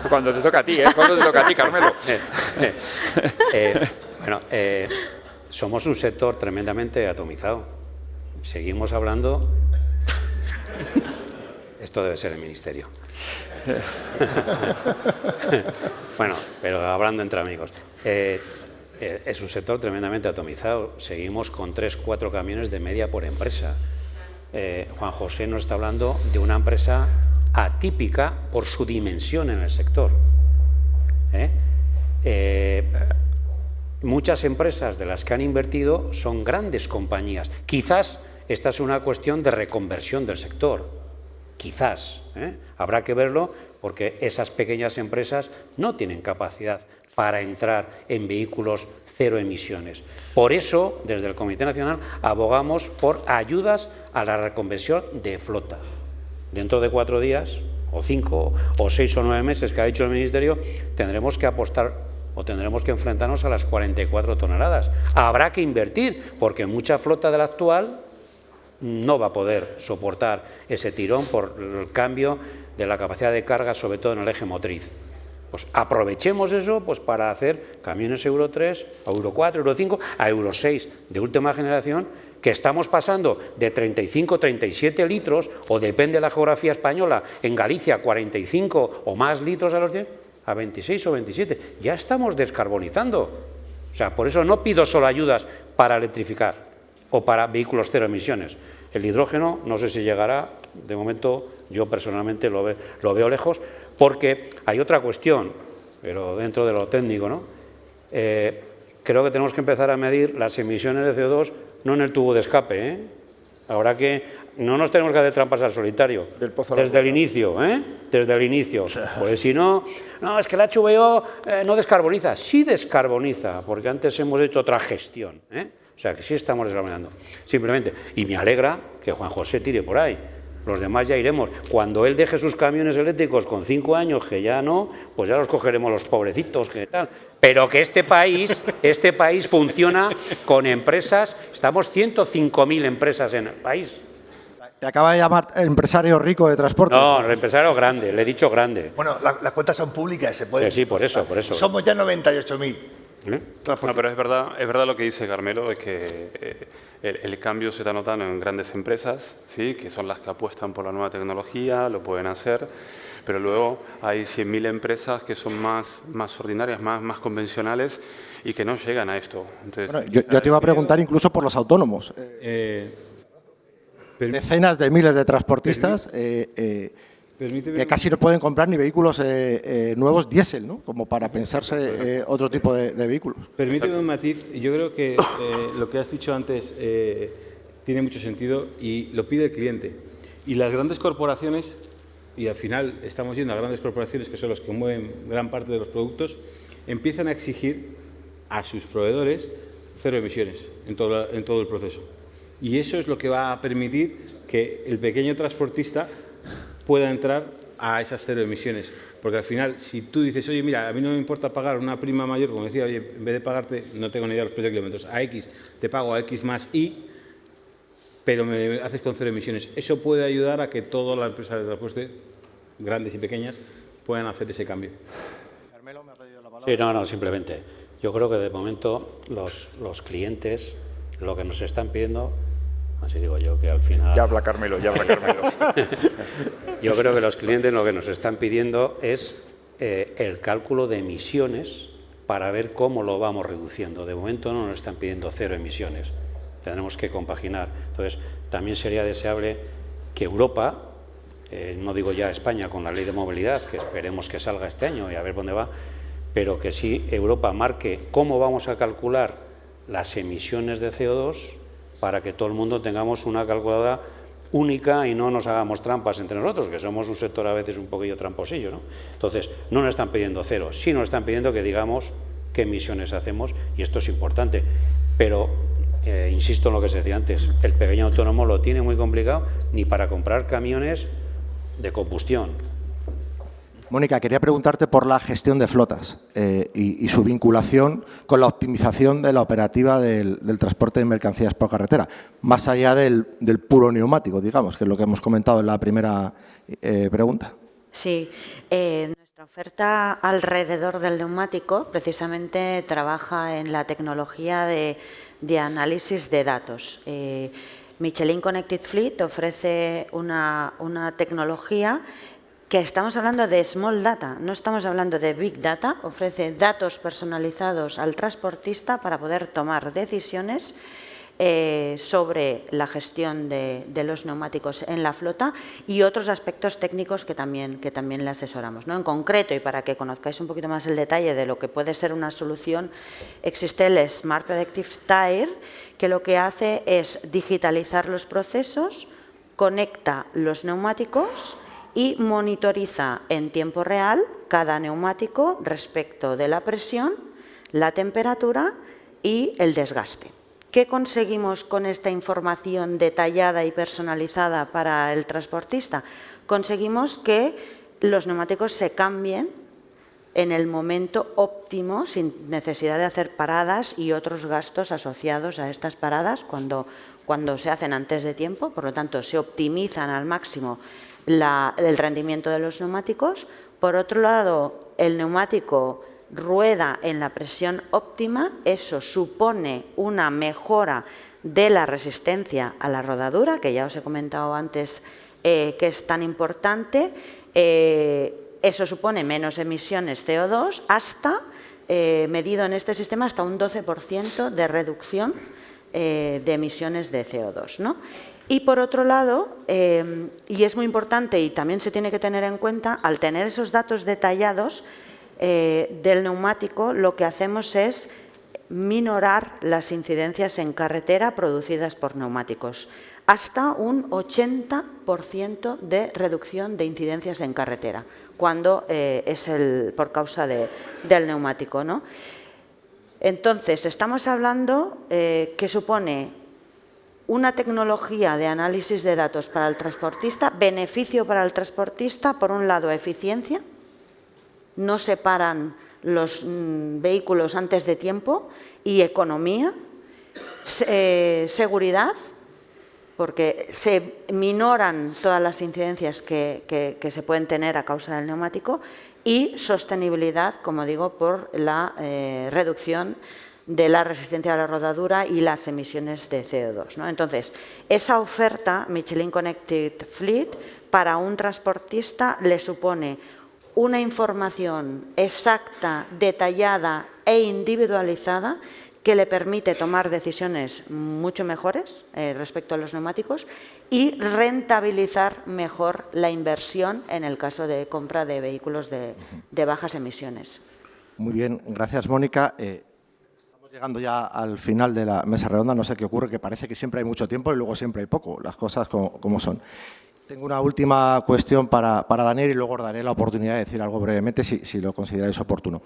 Cuando te toca a ti, cuando te toca a ti, Carmelo. Bueno, somos un sector tremendamente atomizado. Seguimos hablando... Esto debe ser el ministerio. Bueno, pero hablando entre amigos. Es un sector tremendamente atomizado. Seguimos con 3-4 camiones de media por empresa. Juan José nos está hablando de una empresa atípica por su dimensión en el sector. Muchas empresas de las que han invertido son grandes compañías. Quizás esta es una cuestión de reconversión del sector. Quizás. Habrá que verlo porque esas pequeñas empresas no tienen capacidad para entrar en vehículos cero emisiones. Por eso, desde el Comité Nacional, abogamos por ayudas a la reconversión de flota. Dentro de 4 días, o 5, o 6 o 9 meses que ha dicho el Ministerio, tendremos que apostar o tendremos que enfrentarnos a las 44 toneladas. Habrá que invertir, porque mucha flota de la actual no va a poder soportar ese tirón por el cambio de la capacidad de carga, sobre todo en el eje motriz. Pues aprovechemos eso pues para hacer camiones Euro 3, a Euro 4, Euro 5, a Euro 6 de última generación, que estamos pasando de 35, 37 litros, o depende de la geografía española, en Galicia 45 o más litros a los 10, a 26 o 27. Ya estamos descarbonizando. O sea, por eso no pido solo ayudas para electrificar o para vehículos cero emisiones. El hidrógeno no sé si llegará, de momento yo personalmente lo veo lejos, porque hay otra cuestión, pero dentro de lo técnico, ¿no? Creo que tenemos que empezar a medir las emisiones de CO2 no en el tubo de escape, Ahora que no nos tenemos que hacer trampas al solitario, desde el inicio, Desde el inicio, porque si no, es que la HVO no descarboniza, sí descarboniza, porque antes hemos hecho otra gestión, O sea, que sí estamos descarbonizando, simplemente, y me alegra que Juan José tire por ahí. Los demás ya iremos. Cuando él deje sus camiones eléctricos con 5 años, que ya no, pues ya los cogeremos los pobrecitos, que tal. Pero que este país funciona con empresas, estamos 105.000 empresas en el país. Te acaba de llamar empresario rico de transporte. No, el empresario grande, le he dicho grande. Bueno, las cuentas son públicas, se puede. Sí, por eso. Somos ya 98.000. No, pero es verdad lo que dice Carmelo, es que el cambio se está notando en grandes empresas, ¿sí? Que son las que apuestan por la nueva tecnología, lo pueden hacer, pero luego hay 100.000 empresas que son más ordinarias, más convencionales y que no llegan a esto. Entonces, bueno, yo te iba a preguntar incluso por los autónomos. Decenas de miles de transportistas que casi no pueden comprar ni vehículos nuevos diésel, ¿no? Como para pensarse otro tipo de vehículos. Permíteme un matiz. Yo creo que lo que has dicho antes tiene mucho sentido y lo pide el cliente. Y las grandes corporaciones, y al final estamos yendo a grandes corporaciones que son los que mueven gran parte de los productos, empiezan a exigir a sus proveedores cero emisiones en todo el proceso. Y eso es lo que va a permitir que el pequeño transportista pueda entrar a esas cero emisiones. Porque al final, si tú dices, oye, mira, a mí no me importa pagar una prima mayor, como decía, oye, en vez de pagarte, no tengo ni idea de los precios de kilómetros, a X, te pago a X más Y, pero me haces con cero emisiones. Eso puede ayudar a que todas las empresas de transporte, grandes y pequeñas, puedan hacer ese cambio. Carmelo, me ha pedido la palabra. Sí, no, simplemente. Yo creo que de momento los clientes lo que nos están pidiendo, así digo yo, que al final... Ya habla Carmelo. Yo creo que los clientes lo que nos están pidiendo es el cálculo de emisiones para ver cómo lo vamos reduciendo. De momento no nos están pidiendo cero emisiones. Tendremos que compaginar. Entonces, también sería deseable que Europa, no digo ya España con la ley de movilidad, que esperemos que salga este año y a ver dónde va, pero que sí Europa marque cómo vamos a calcular las emisiones de CO2 para que todo el mundo tengamos una calculadora única y no nos hagamos trampas entre nosotros, que somos un sector a veces un poquillo tramposillo, ¿no? Entonces, no nos están pidiendo cero, sí nos están pidiendo que digamos qué emisiones hacemos, y esto es importante. Pero, insisto en lo que se decía antes, el pequeño autónomo lo tiene muy complicado ni para comprar camiones de combustión. Mónica, quería preguntarte por la gestión de flotas y su vinculación con la optimización de la operativa del transporte de mercancías por carretera, más allá del puro neumático, digamos, que es lo que hemos comentado en la primera pregunta. Sí, nuestra oferta alrededor del neumático precisamente trabaja en la tecnología de análisis de datos. Michelin Connected Fleet ofrece una tecnología que estamos hablando de small data, no estamos hablando de big data, ofrece datos personalizados al transportista para poder tomar decisiones sobre la gestión de los neumáticos en la flota y otros aspectos técnicos que también le asesoramos, ¿no? En concreto, y para que conozcáis un poquito más el detalle de lo que puede ser una solución, existe el Smart Predictive Tire, que lo que hace es digitalizar los procesos, conecta los neumáticos y monitoriza en tiempo real cada neumático respecto de la presión, la temperatura y el desgaste. ¿Qué conseguimos con esta información detallada y personalizada para el transportista? Conseguimos que los neumáticos se cambien en el momento óptimo, sin necesidad de hacer paradas y otros gastos asociados a estas paradas cuando se hacen antes de tiempo. Por lo tanto, se optimizan al máximo el rendimiento de los neumáticos. Por otro lado, el neumático rueda en la presión óptima, eso supone una mejora de la resistencia a la rodadura, que ya os he comentado antes que es tan importante. Eso supone menos emisiones CO2 hasta, medido en este sistema, hasta un 12% de reducción de emisiones de CO2, ¿no? Y por otro lado, y es muy importante y también se tiene que tener en cuenta, al tener esos datos detallados del neumático, lo que hacemos es minorar las incidencias en carretera producidas por neumáticos, hasta un 80% de reducción de incidencias en carretera, cuando es por causa del neumático, ¿no? Entonces, estamos hablando que supone una tecnología de análisis de datos para el transportista, beneficio para el transportista, por un lado, eficiencia, no se paran los vehículos antes de tiempo, y economía, seguridad, porque se minoran todas las incidencias que se pueden tener a causa del neumático, y sostenibilidad, como digo, por la reducción de la resistencia a la rodadura y las emisiones de CO2, ¿no? Entonces, esa oferta Michelin Connected Fleet para un transportista le supone una información exacta, detallada e individualizada que le permite tomar decisiones mucho mejores respecto a los neumáticos y rentabilizar mejor la inversión en el caso de compra de vehículos de bajas emisiones. Muy bien, gracias, Mónica. Estamos llegando ya al final de la mesa redonda. No sé qué ocurre, que parece que siempre hay mucho tiempo y luego siempre hay poco, las cosas como son. Tengo una última cuestión para Daniel y luego os daré la oportunidad de decir algo brevemente si lo consideráis oportuno.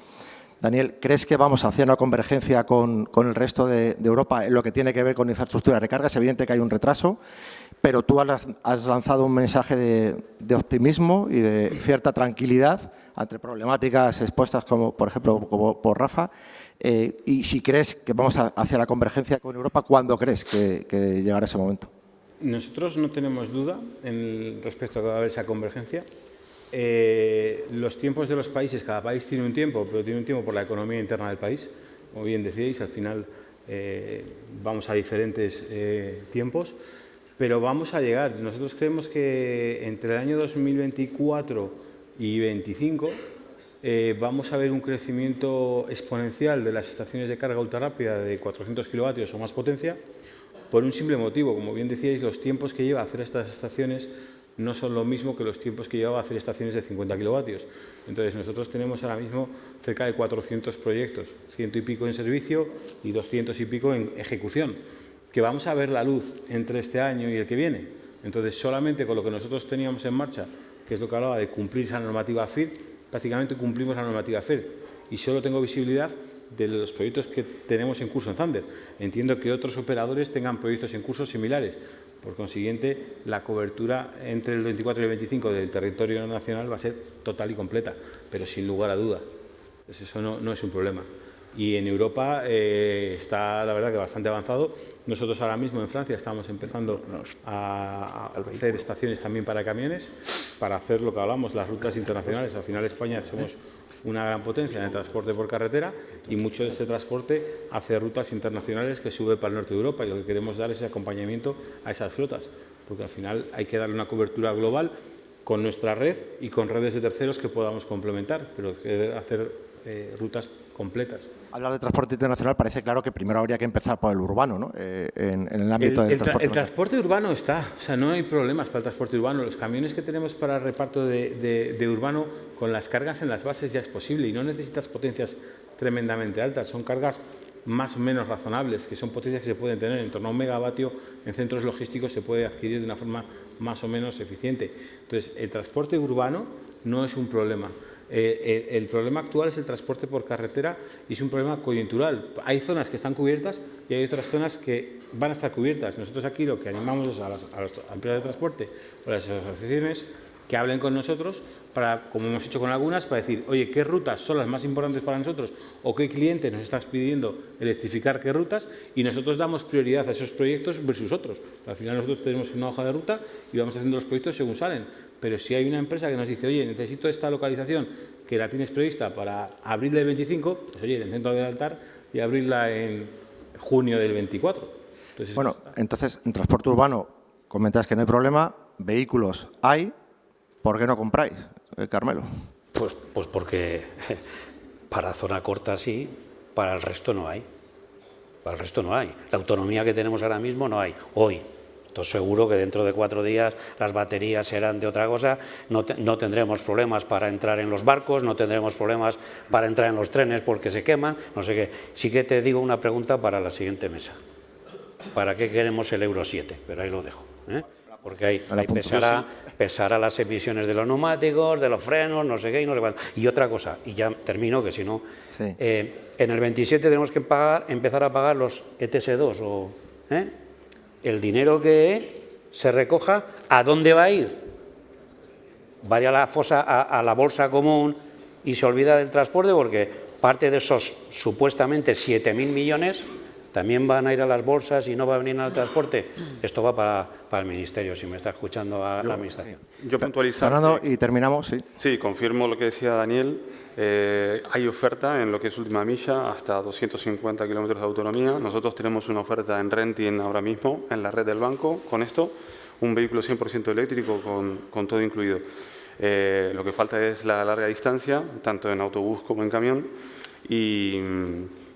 Daniel, ¿crees que vamos hacia una convergencia con el resto de Europa en lo que tiene que ver con infraestructura de recarga? Es evidente que hay un retraso, pero tú has lanzado un mensaje de optimismo y de cierta tranquilidad ante problemáticas expuestas, como por ejemplo por Rafa. Y si crees que vamos hacia la convergencia con Europa, ¿cuándo crees que llegará ese momento? Nosotros no tenemos duda respecto a que va a haber esa convergencia. Los tiempos de los países, cada país tiene un tiempo, pero tiene un tiempo por la economía interna del país. Como bien decíais, al final vamos a diferentes tiempos, pero vamos a llegar. Nosotros creemos que entre el año 2024 y 2025 vamos a ver un crecimiento exponencial de las estaciones de carga ultrarrápida de 400 kilovatios o más potencia, por un simple motivo. Como bien decíais, los tiempos que lleva a hacer estas estaciones no son lo mismo que los tiempos que llevaba a hacer estaciones de 50 kilovatios. Entonces, nosotros tenemos ahora mismo cerca de 400 proyectos, 100 y pico en servicio y 200 y pico en ejecución, que vamos a ver la luz entre este año y el que viene. Entonces, solamente con lo que nosotros teníamos en marcha, que es lo que hablaba de cumplir esa normativa FIR, prácticamente cumplimos la normativa FIR. Y solo tengo visibilidad de los proyectos que tenemos en curso en Thunder. Entiendo que otros operadores tengan proyectos en curso similares. Por consiguiente, la cobertura entre el 24 y el 25 del territorio nacional va a ser total y completa, pero sin lugar a duda. Pues eso no es un problema. Y en Europa está, la verdad, que bastante avanzado. Nosotros ahora mismo en Francia estamos empezando a hacer estaciones también para camiones, para hacer lo que hablamos, las rutas internacionales. Al final, España somos una gran potencia en el transporte por carretera y mucho de este transporte hace rutas internacionales que sube para el norte de Europa, y lo que queremos dar es ese acompañamiento a esas flotas, porque al final hay que darle una cobertura global con nuestra red y con redes de terceros que podamos complementar, pero hacer rutas completas. Hablar de transporte internacional parece claro que primero habría que empezar por el urbano, ¿no? En el ámbito del transporte. El transporte urbano está, o sea, no hay problemas para el transporte urbano. Los camiones que tenemos para el reparto de urbano, con las cargas en las bases ya es posible y no necesitas potencias tremendamente altas. Son cargas más o menos razonables, que son potencias que se pueden tener en torno a 1 megavatio en centros logísticos, se puede adquirir de una forma más o menos eficiente. Entonces, el transporte urbano no es un problema. El problema actual es el transporte por carretera y es un problema coyuntural. Hay zonas que están cubiertas y hay otras zonas que van a estar cubiertas. Nosotros aquí lo que animamos a las empresas de transporte o a las asociaciones que hablen con nosotros, para, como hemos hecho con algunas, para decir, oye, ¿qué rutas son las más importantes para nosotros? ¿O qué cliente nos estás pidiendo electrificar qué rutas? Y nosotros damos prioridad a esos proyectos versus otros. Al final nosotros tenemos una hoja de ruta y vamos haciendo los proyectos según salen. Pero si hay una empresa que nos dice, oye, necesito esta localización que la tienes prevista para abril del 25, pues oye, le intento adelantar y abrirla en junio del 24. Entonces, bueno, entonces, en transporte urbano comentas que no hay problema, vehículos hay, ¿por qué no compráis, Carmelo? Pues porque para zona corta sí, para el resto no hay. Para el resto no hay. La autonomía que tenemos ahora mismo no hay, hoy. Entonces seguro que dentro de 4 días las baterías serán de otra cosa, no tendremos problemas para entrar en los barcos, no tendremos problemas para entrar en los trenes porque se queman, no sé qué. Sí que te digo una pregunta para la siguiente mesa. ¿Para qué queremos el Euro 7? Pero ahí lo dejo, ¿eh? Porque ahí pesará las emisiones de los neumáticos, de los frenos, no sé qué y no sé cuánto. Y otra cosa, y ya termino, que si no... Sí. En el 27 tenemos que empezar a pagar los ETS2 el dinero que se recoja, ¿a dónde va a ir? ¿Va a la fosa, a la bolsa común y se olvida del transporte? Porque parte de esos supuestamente 7.000 millones también van a ir a las bolsas y no va a venir al transporte. Esto va para el Ministerio, si me está escuchando la Administración. Yo puntualizar. Fernando, y terminamos, sí. Sí, confirmo lo que decía Daniel. Hay oferta en lo que es última milla, hasta 250 kilómetros de autonomía. Nosotros tenemos una oferta en renting ahora mismo en la red del banco con esto, un vehículo 100% eléctrico con todo incluido. Lo que falta es la larga distancia, tanto en autobús como en camión. Y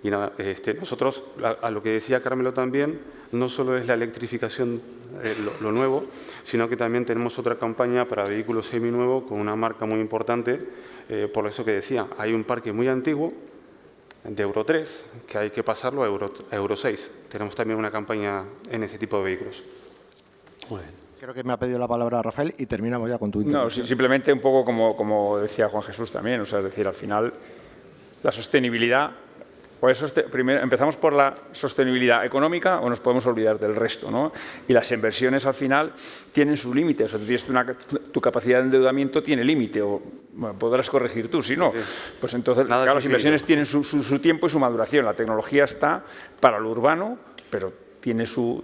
nada, nosotros, a lo que decía Carmelo también, no solo es la electrificación lo nuevo, sino que también tenemos otra campaña para vehículos seminuevos con una marca muy importante, por eso que decía, hay un parque muy antiguo de Euro 3 que hay que pasarlo a Euro 6. Tenemos también una campaña en ese tipo de vehículos. Muy bien. Creo que me ha pedido la palabra Rafael y terminamos ya con tu intervención. No, simplemente un poco como decía Juan Jesús también, o sea, es decir, al final la sostenibilidad. Primero, empezamos por la sostenibilidad económica o nos podemos olvidar del resto, ¿no? Y las inversiones al final tienen su límite. O sea, tu capacidad de endeudamiento tiene límite, o bueno, podrás corregir tú, si no. Sí. Pues entonces, claro, las inversiones tienen su tiempo y su maduración. La tecnología está para lo urbano, pero tiene sus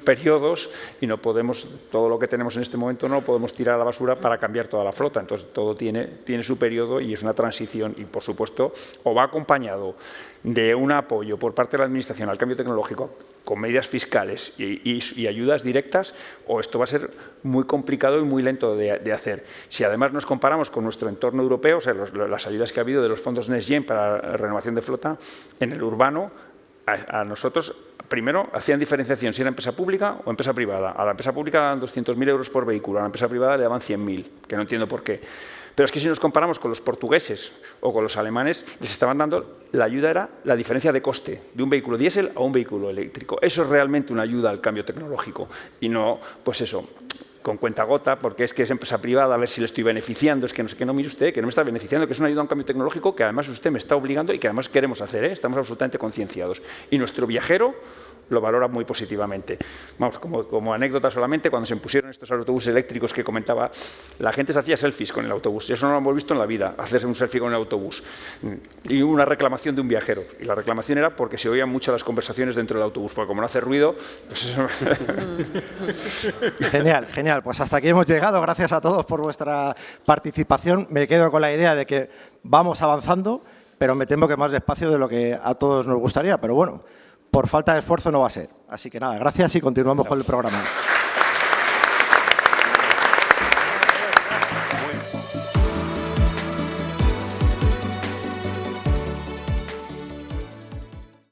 periodos y no podemos, todo lo que tenemos en este momento no lo podemos tirar a la basura para cambiar toda la flota. Entonces todo tiene su periodo y es una transición y, por supuesto, o va acompañado de un apoyo por parte de la Administración al cambio tecnológico con medidas fiscales y ayudas directas, o esto va a ser muy complicado y muy lento de hacer. Si además nos comparamos con nuestro entorno europeo, o sea, las ayudas que ha habido de los fondos Next Gen para renovación de flota en el urbano, a nosotros, primero, hacían diferenciación si era empresa pública o empresa privada. A la empresa pública daban 200.000 euros por vehículo, a la empresa privada le daban 100.000, que no entiendo por qué. Pero es que si nos comparamos con los portugueses o con los alemanes, les estaban dando, la ayuda era la diferencia de coste de un vehículo diésel a un vehículo eléctrico. Eso es realmente una ayuda al cambio tecnológico y no, pues eso, con cuentagota, porque es que es empresa privada, a ver si le estoy beneficiando, es que no sé qué, no mire usted, que no me está beneficiando, que es una ayuda a un cambio tecnológico que además usted me está obligando y que además queremos hacer, estamos absolutamente concienciados. Y nuestro viajero lo valora muy positivamente. Vamos, como anécdota solamente, cuando se impusieron estos autobuses eléctricos que comentaba, la gente se hacía selfies con el autobús, y eso no lo hemos visto en la vida, hacerse un selfie con el autobús. Y hubo una reclamación de un viajero, y la reclamación era porque se oían mucho las conversaciones dentro del autobús, porque como no hace ruido, pues eso... Genial, genial. Pues hasta aquí hemos llegado. Gracias a todos por vuestra participación. Me quedo con la idea de que vamos avanzando, pero me temo que más despacio de lo que a todos nos gustaría. Pero bueno, por falta de esfuerzo no va a ser. Así que nada, gracias y continuamos con el programa.